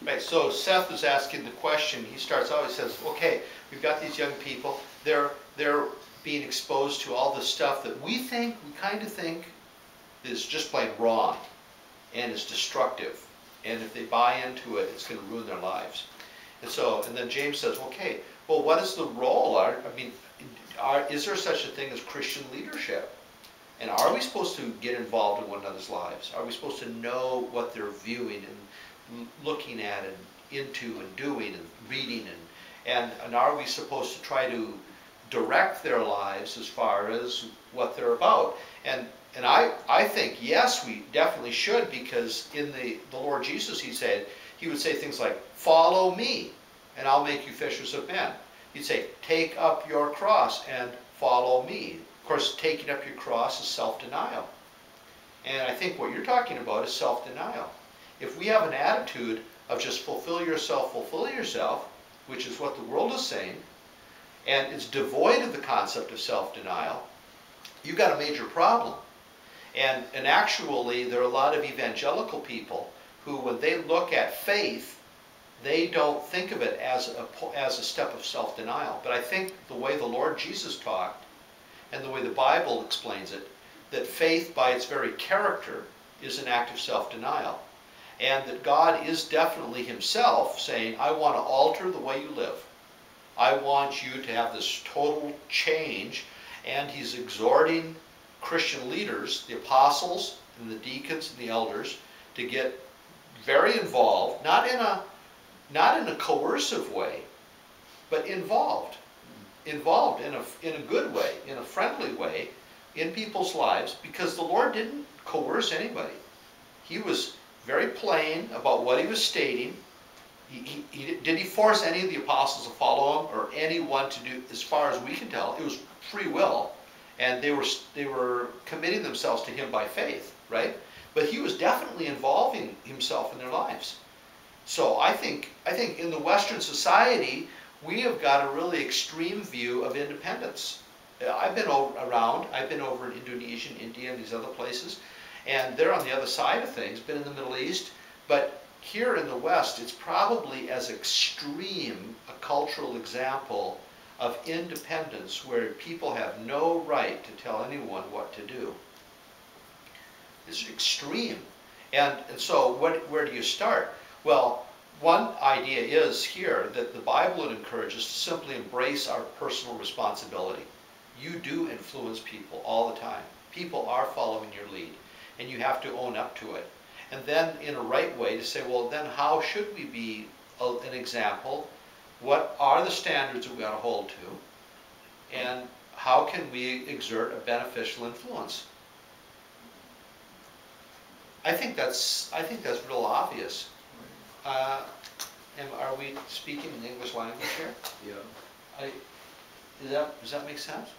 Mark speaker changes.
Speaker 1: Right, so Seth was asking the question. He starts out, he says, okay, we've got these young people, they're being exposed to all this stuff that we kind of think is just plain wrong and is destructive. And if they buy into it, it's going to ruin their lives. And then James says, okay, well, what is the role? Is there such a thing as Christian leadership? And are we supposed to get involved in one another's lives? Are we supposed to know what they're viewing and looking at and into and doing and reading? And are we supposed to try to direct their lives as far as what they're about? And I think, yes, we definitely should, because in the Lord Jesus, he would say things like, follow me, and I'll make you fishers of men. He'd say, take up your cross and follow me. Of course, taking up your cross is self-denial. And I think what you're talking about is self-denial. If we have an attitude of just fulfill yourself, which is what the world is saying, and it's devoid of the concept of self-denial, you've got a major problem. And actually, there are a lot of evangelical people who, when they look at faith, they don't think of it as a step of self-denial. But I think the way the Lord Jesus talked, and the way the Bible explains it, that faith by its very character is an act of self-denial. And that God is definitely himself saying, I want to alter the way you live. I want you to have this total change. And he's exhorting Christian leaders, the apostles and the deacons and the elders, to get very involved, not in a coercive way, but involved in a good way, in a friendly way, in people's lives, because the Lord didn't coerce anybody. He was very plain about what he was stating. Did he force any of the apostles to follow him, or anyone to do? As far as we can tell, it was free will, and they were committing themselves to him by faith, right? But he was definitely involving himself in their lives. So I think in the Western society, we have got a really extreme view of independence. I've been around. I've been over in Indonesia and India and these other places, and they're on the other side of things. Been in the Middle East, but here in the West, it's probably as extreme a cultural example of independence, where people have no right to tell anyone what to do. It's extreme. And so where do you start? Well, one idea is here that the Bible would encourage us to simply embrace our personal responsibility. You do influence people all the time. People are following your lead, and you have to own up to it. And then in a right way to say, well, then how should we be an example? What are the standards that we ought to hold to? And how can we exert a beneficial influence? I think that's real obvious. Are we speaking in English language here?
Speaker 2: Yeah.
Speaker 1: Does that make sense?